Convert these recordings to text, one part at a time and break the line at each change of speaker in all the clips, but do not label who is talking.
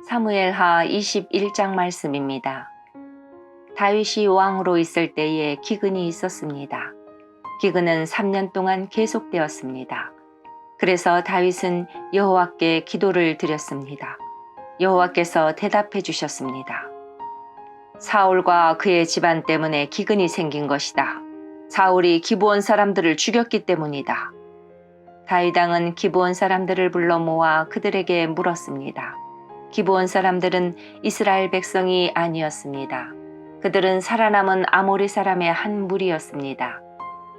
사무엘하 21장 말씀입니다. 다윗이 왕으로 있을 때에 기근이 있었습니다. 기근은 3년 동안 계속되었습니다. 그래서 다윗은 여호와께 기도를 드렸습니다. 여호와께서 대답해 주셨습니다. 사울과 그의 집안 때문에 기근이 생긴 것이다. 사울이 기브온 사람들을 죽였기 때문이다. 다윗 왕은 기브온 사람들을 불러 모아 그들에게 물었습니다. 기브온 사람들은 이스라엘 백성이 아니었습니다. 그들은 살아남은 아모리 사람의 한 무리였습니다.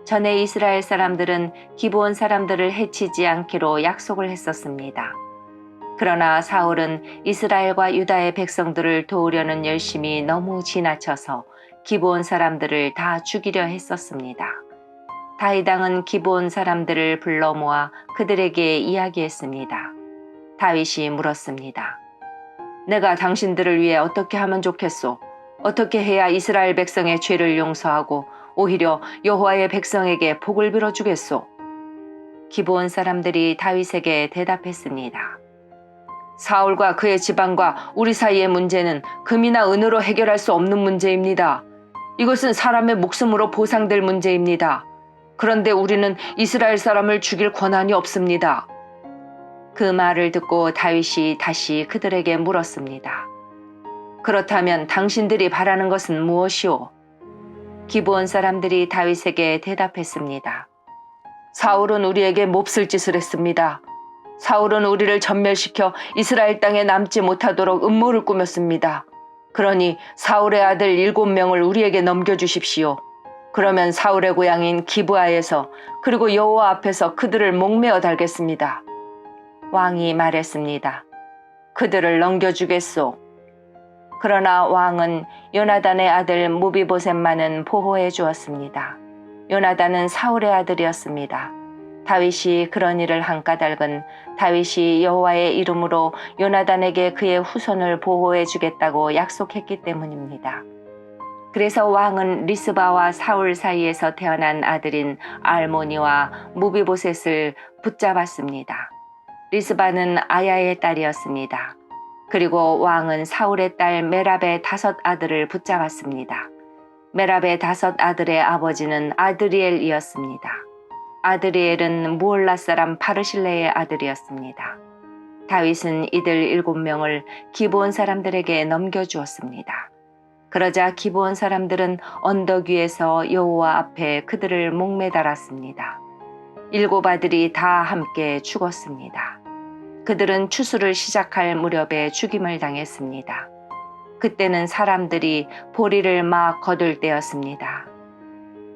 전에 이스라엘 사람들은 기브온 사람들을 해치지 않기로 약속을 했었습니다. 그러나 사울은 이스라엘과 유다의 백성들을 도우려는 열심이 너무 지나쳐서 기브온 사람들을 다 죽이려 했었습니다. 다윗 왕은 기브온 사람들을 불러 모아 그들에게 이야기했습니다. 다윗이 물었습니다. 내가 당신들을 위해 어떻게 하면 좋겠소? 어떻게 해야 이스라엘 백성의 죄를 용서하고 오히려 여호와의 백성에게 복을 빌어주겠소? 기브온 사람들이 다윗에게 대답했습니다. 사울과 그의 집안과 우리 사이의 문제는 금이나 은으로 해결할 수 없는 문제입니다. 이것은 사람의 목숨으로 보상될 문제입니다. 그런데 우리는 이스라엘 사람을 죽일 권한이 없습니다. 그 말을 듣고 다윗이 다시 그들에게 물었습니다. 그렇다면 당신들이 바라는 것은 무엇이오? 기브온 사람들이 다윗에게 대답했습니다. 사울은 우리에게 몹쓸 짓을 했습니다. 사울은 우리를 전멸시켜 이스라엘 땅에 남지 못하도록 음모를 꾸몄습니다. 그러니 사울의 아들 7명을 우리에게 넘겨주십시오. 그러면 사울의 고향인 기브아에서 그리고 여호와 앞에서 그들을 목매어 달겠습니다. 왕이 말했습니다. 그들을 넘겨주겠소. 그러나 왕은 요나단의 아들 무비보셋만은 보호해 주었습니다. 요나단은 사울의 아들이었습니다. 다윗이 그런 일을 한 까닭은 다윗이 여호와의 이름으로 요나단에게 그의 후손을 보호해 주겠다고 약속했기 때문입니다. 그래서 왕은 리스바와 사울 사이에서 태어난 아들인 알모니와 무비보셋을 붙잡았습니다. 리스바는 아야의 딸이었습니다. 그리고 왕은 사울의 딸 메랍의 5 아들을 붙잡았습니다. 메랍의 5 아들의 아버지는 아드리엘이었습니다. 아드리엘은 무올라 사람 바르실레의 아들이었습니다. 다윗은 이들 7명을 기브온 사람들에게 넘겨주었습니다. 그러자 기브온 사람들은 언덕 위에서 여호와 앞에 그들을 목매달았습니다. 7 아들이 다 함께 죽었습니다. 그들은 추수를 시작할 무렵에 죽임을 당했습니다. 그때는 사람들이 보리를 막 거둘 때였습니다.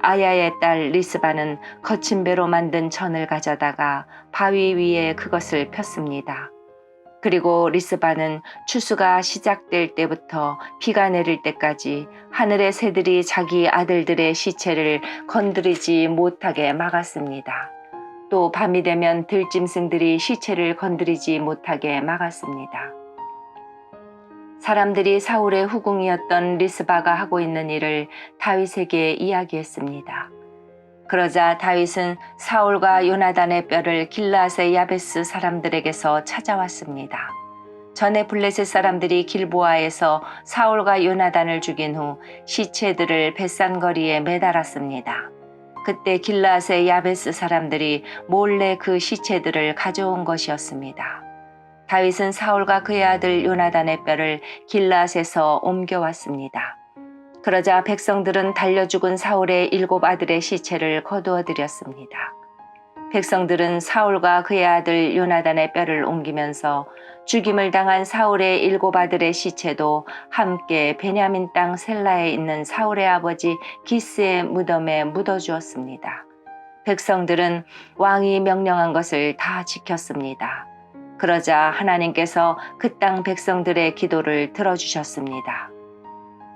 아야의 딸 리스바는 거친 배로 만든 전을 가져다가 바위 위에 그것을 폈습니다. 그리고 리스바는 추수가 시작될 때부터 비가 내릴 때까지 하늘의 새들이 자기 아들들의 시체를 건드리지 못하게 막았습니다. 또 밤이 되면 들짐승들이 시체를 건드리지 못하게 막았습니다. 사람들이 사울의 후궁이었던 리스바가 하고 있는 일을 다윗에게 이야기했습니다. 그러자 다윗은 사울과 요나단의 뼈를 길르앗의 야베스 사람들에게서 찾아왔습니다. 전에 블레셋 사람들이 길보아에서 사울과 요나단을 죽인 후 시체들을 벳산거리에 매달았습니다. 그때 길르앗의 야베스 사람들이 몰래 그 시체들을 가져온 것이었습니다. 다윗은 사울과 그의 아들 요나단의 뼈를 길르앗에서 옮겨왔습니다. 그러자 백성들은 달려 죽은 사울의 7 아들의 시체를 거두어 드렸습니다. 백성들은 사울과 그의 아들 요나단의 뼈를 옮기면서 죽임을 당한 사울의 7 아들의 시체도 함께 베냐민 땅 셀라에 있는 사울의 아버지 기스의 무덤에 묻어주었습니다. 백성들은 왕이 명령한 것을 다 지켰습니다. 그러자 하나님께서 그 땅 백성들의 기도를 들어주셨습니다.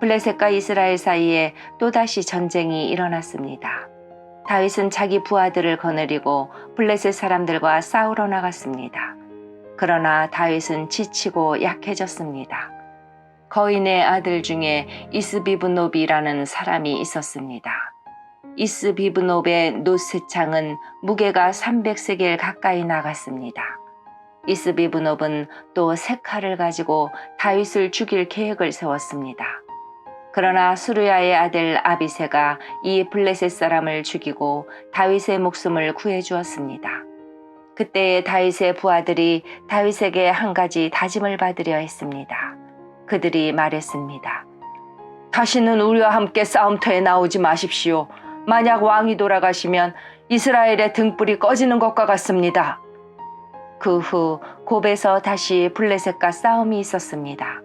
블레셋과 이스라엘 사이에 또다시 전쟁이 일어났습니다. 다윗은 자기 부하들을 거느리고 블레셋 사람들과 싸우러 나갔습니다. 그러나 다윗은 지치고 약해졌습니다. 거인의 아들 중에 이스비브노비라는 사람이 있었습니다. 이스비브노의 노새창은 무게가 300세겔 가까이 나갔습니다. 이스비브놉은 또 새 칼을 가지고 다윗을 죽일 계획을 세웠습니다. 그러나 수르야의 아들 아비새가 이 블레셋 사람을 죽이고 다윗의 목숨을 구해주었습니다. 그때 다윗의 부하들이 다윗에게 한 가지 다짐을 받으려 했습니다. 그들이 말했습니다. 다시는 우리와 함께 싸움터에 나오지 마십시오. 만약 왕이 돌아가시면 이스라엘의 등불이 꺼지는 것과 같습니다. 그 후 곱에서 다시 블레셋과 싸움이 있었습니다.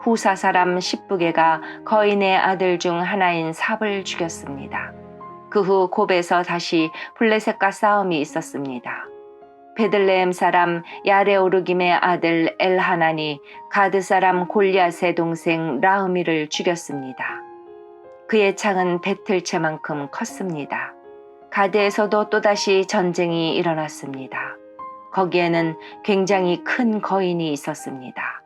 후사 사람 십부게가 거인의 아들 중 하나인 삽을 죽였습니다. 그 후 곱에서 다시 블레셋과 싸움이 있었습니다. 베들레헴 사람 야레오르김의 아들 엘하난이 가드 사람 골리앗의 동생 라흐미를 죽였습니다. 그의 창은 배틀채만큼 컸습니다. 가드에서도 또다시 전쟁이 일어났습니다. 거기에는 굉장히 큰 거인이 있었습니다.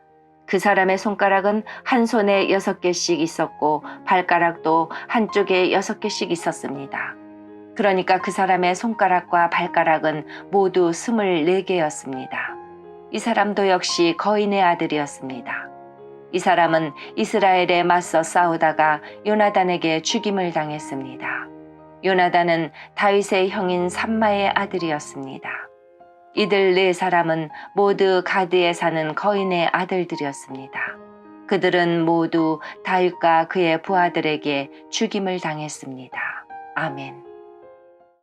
그 사람의 손가락은 한 손에 6개씩 있었고 발가락도 한쪽에 6개씩 있었습니다. 그러니까 그 사람의 손가락과 발가락은 모두 24개였습니다. 이 사람도 역시 거인의 아들이었습니다. 이 사람은 이스라엘에 맞서 싸우다가 요나단에게 죽임을 당했습니다. 요나단은 다윗의 형인 삼마의 아들이었습니다. 이들 4사람은 모두 가드에 사는 거인의 아들들이었습니다. 그들은 모두 다윗과 그의 부하들에게 죽임을 당했습니다. 아멘.